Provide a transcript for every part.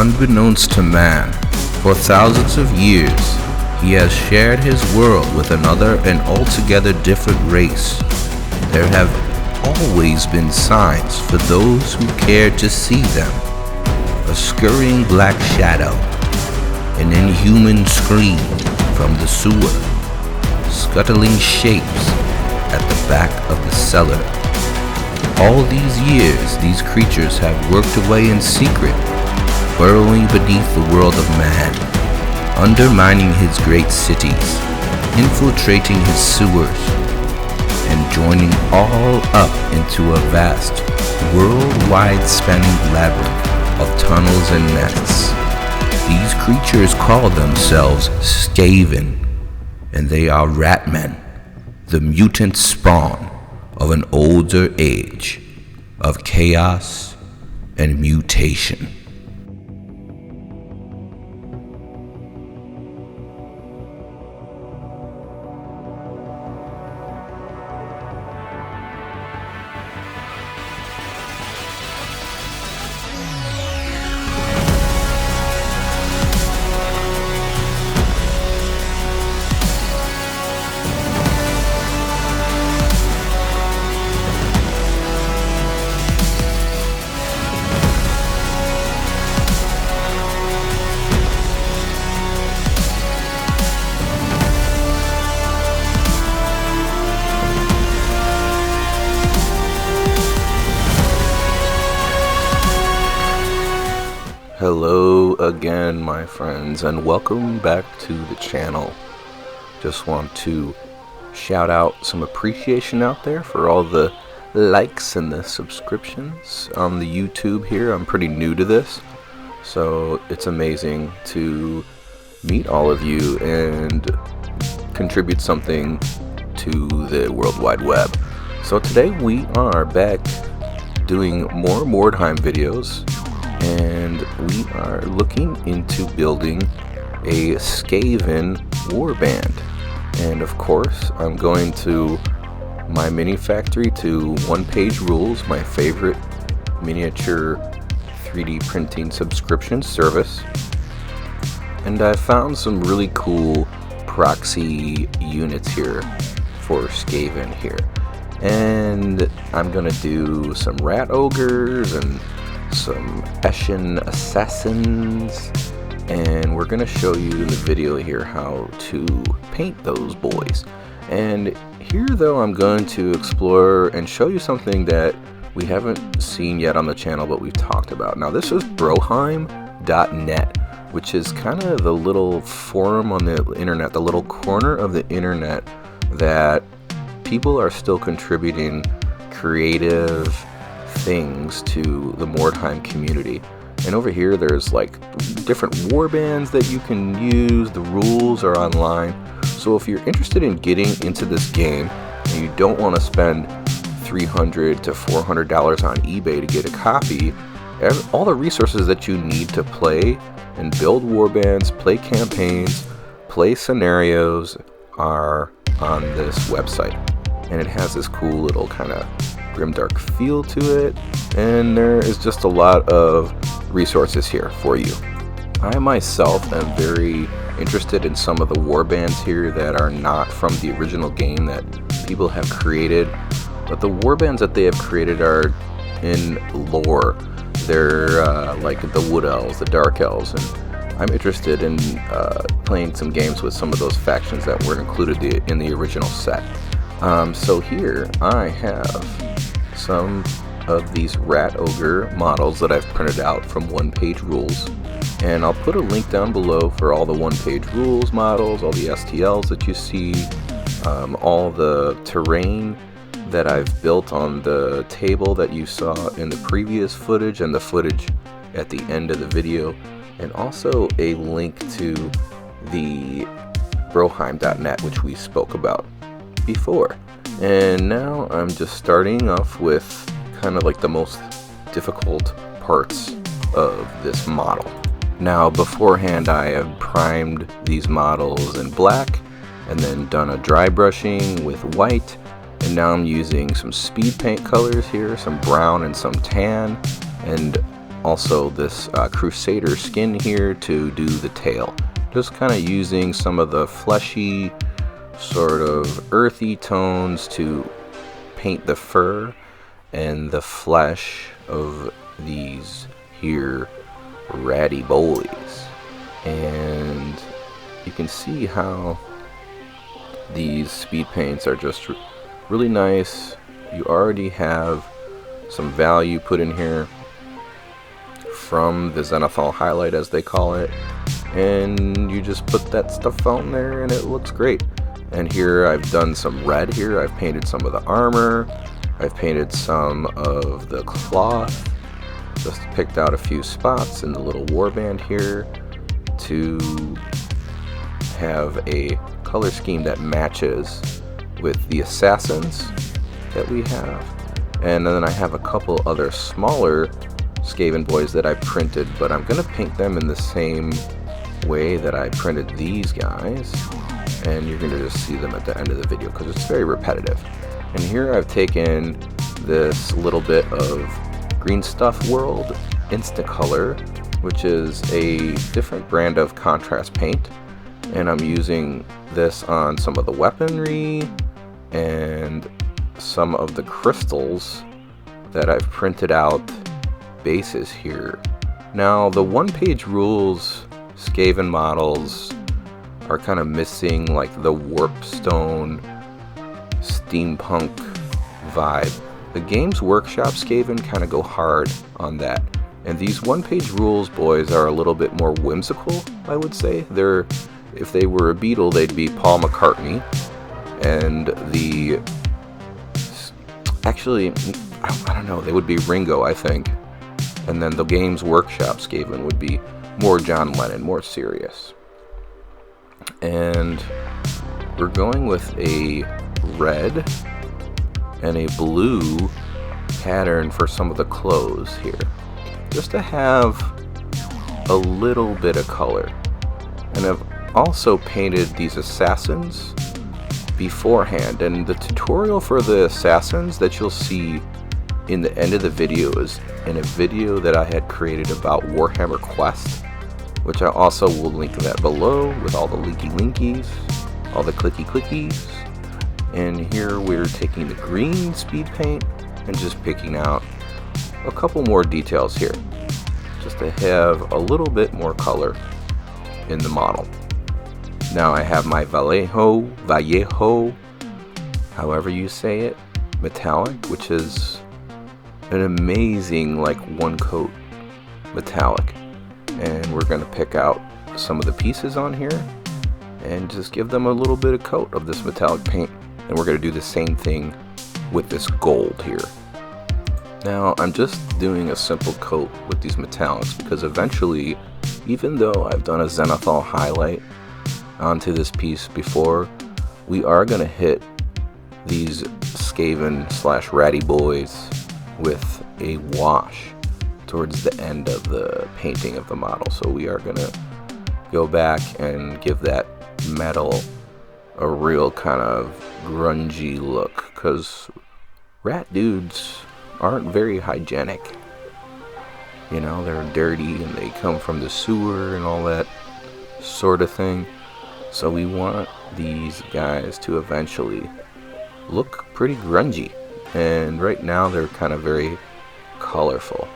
Unbeknownst to man, for thousands of years, he has shared his world with another and altogether different race. There have always been signs for those who cared to see them. A scurrying black shadow, an inhuman scream from the sewer, scuttling shapes at the back of the cellar. All these years, these creatures have worked away in secret, burrowing beneath the world of man, undermining his great cities, infiltrating his sewers, and joining all up into a vast, worldwide spanning labyrinth of tunnels and nests. These creatures call themselves Skaven, and they are ratmen, the mutant spawn of an older age of chaos and mutation. Hello again, my friends, and welcome back to the channel. Just want to shout out some appreciation out there for all the likes and the subscriptions on the YouTube here. I'm pretty new to this, so it's amazing to meet all of you and contribute something to the World Wide Web. So today we are back doing more Mordheim videos, and we are looking into building a Skaven Warband. And of course, I'm going to my mini factory to One Page Rules, my favorite miniature 3D printing subscription service. And I found some really cool proxy units here for Skaven here. And I'm gonna do some rat ogres and some Eshin assassins, and we're gonna show you in the video here how to paint those boys. And here though, I'm going to explore and show you something that we haven't seen yet on the channel, but we've talked about. Now this is Mordheim.net, which is kind of the little forum on the internet, the little corner of the internet that people are still contributing creative things to the Mordheim community. And over here there's like different warbands that you can use. The rules are online, so if you're interested in getting into this game and you don't want to spend $300 to $400 on eBay to get a copy, all the resources that you need to play and build warbands, play campaigns, play scenarios are on this website. And it has this cool little kind of grimdark feel to it, and there is just a lot of resources here for you. I myself am very interested in some of the warbands here that are not from the original game that people have created, but the warbands that they have created are in lore. They're like the Wood Elves, the Dark Elves, and I'm interested in playing some games with some of those factions that weren't included in the original set. So here I have some of these rat ogre models that I've printed out from One Page Rules, and I'll put a link down below for all the One Page Rules models, all the STLs that you see, all the terrain that I've built on the table that you saw in the previous footage and the footage at the end of the video, and also a link to the Mordheim.net, which we spoke about before. And now I'm just starting off with kind of like the most difficult parts of this model. Now beforehand I have primed these models in black and then done a dry brushing with white, and now I'm using some speed paint colors here, some brown and some tan, and also this Crusader skin here to do the tail. Just kind of using some of the fleshy, sort of earthy tones to paint the fur and the flesh of these here ratty boys. And you can see how these speed paints are just really nice. You already have some value put in here from the Zenithal highlight, as they call it, and you just put that stuff on there and it looks great. And here I've done some red here. I've painted some of the armor, I've painted some of the cloth, just picked out a few spots in the little warband here to have a color scheme that matches with the assassins that we have. And then I have a couple other smaller Skaven boys that I printed, but I'm gonna paint them in the same way that I printed these guys, and you're gonna just see them at the end of the video because it's very repetitive. And here I've taken this little bit of Green Stuff World Instacolor, which is a different brand of contrast paint, and I'm using this on some of the weaponry and some of the crystals that I've printed out bases here. Now the one-page rules Skaven models are kind of missing like the warpstone steampunk vibe. The Games Workshop Skaven kind of go hard on that, and these one-page rules boys are a little bit more whimsical, I would say. If they were a Beatle, they'd be Paul McCartney, and actually, I don't know, they would be Ringo, I think. And then the Games Workshop Skaven would be more John Lennon, more serious. And we're going with a red and a blue pattern for some of the clothes here, just to have a little bit of color. And I've also painted these assassins beforehand, and the tutorial for the assassins that you'll see in the end of the video is in a video that I had created about Warhammer Quest, which I also will link that below with all the linkies, all the clickies. And here we're taking the green speed paint and just picking out a couple more details here, just to have a little bit more color in the model. Now I have my Vallejo, however you say it, metallic, which is an amazing like one coat metallic. And we're going to pick out some of the pieces on here and just give them a little bit of coat of this metallic paint. And we're going to do the same thing with this gold here. Now I'm just doing a simple coat with these metallics because eventually, even though I've done a Zenithal highlight onto this piece before, we are going to hit these Skaven / ratty boys with a wash towards the end of the painting of the model. So we are going to go back and give that metal a real kind of grungy look, because rat dudes aren't very hygienic. You know, they're dirty and they come from the sewer and all that sort of thing. So we want these guys to eventually look pretty grungy. And right now they're kind of very colorful.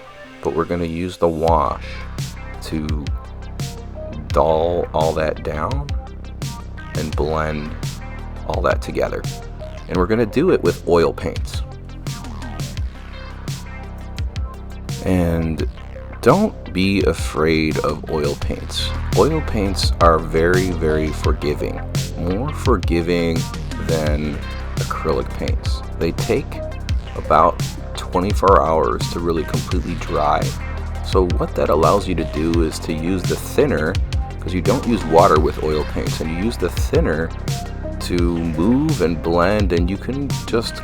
But we're going to use the wash to dull all that down and blend all that together. And we're going to do it with oil paints. And don't be afraid of oil paints. Oil paints are very, very forgiving. More forgiving than acrylic paints. They take about 24 hours to really completely dry. So what that allows you to do is to use the thinner, because you don't use water with oil paints, and you use the thinner to move and blend, and you can just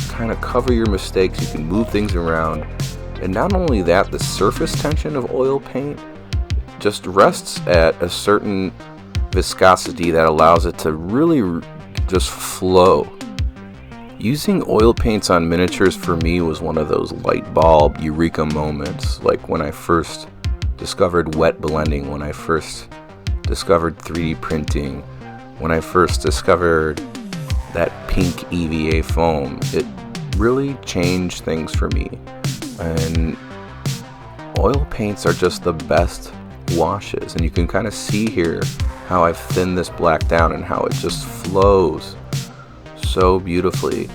kind of cover your mistakes. You can move things around. And not only that, the surface tension of oil paint just rests at a certain viscosity that allows it to really just flow Using oil paints on miniatures for me was one of those light bulb eureka moments, like when I first discovered wet blending, when I first discovered 3D printing, when I first discovered that pink EVA foam. It really changed things for me. And oil paints are just the best washes, and you can kind of see here how I've thinned this black down and how it just flows so beautifully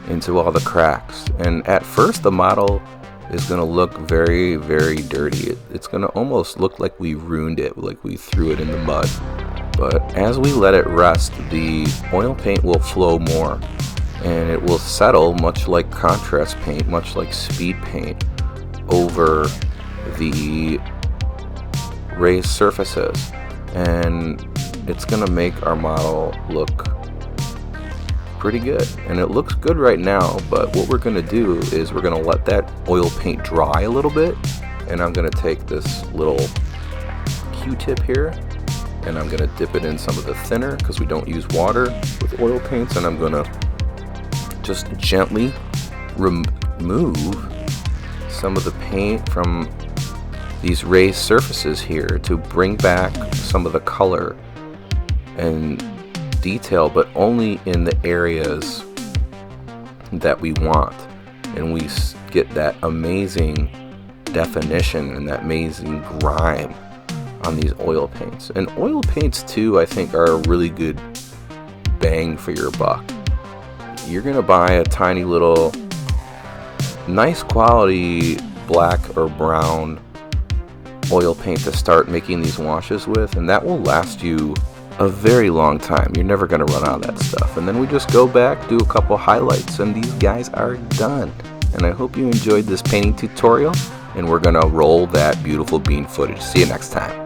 into all the cracks. And at first the model is going to look very, very dirty. It's going to almost look like we ruined it, like we threw it in the mud. But as we let it rest, the oil paint will flow more, and it will settle much like contrast paint, much like speed paint, over the raised surfaces. And it's going to make our model look pretty good. And it looks good right now, but what we're going to do is we're going to let that oil paint dry a little bit, and I'm going to take this little Q-tip here, and I'm going to dip it in some of the thinner, because we don't use water with oil paints, and I'm going to just gently remove some of the paint from these raised surfaces here to bring back some of the color and detail, but only in the areas that we want. And we get that amazing definition and that amazing grime on these oil paints. And oil paints too, I think, are a really good bang for your buck. You're gonna buy a tiny little nice quality black or brown oil paint to start making these washes with, and that will last you a very long time. You're never gonna run out of that stuff. And then we just go back, do a couple highlights, and these guys are done. And I hope you enjoyed this painting tutorial, and we're gonna roll that beautiful bean footage. See you next time.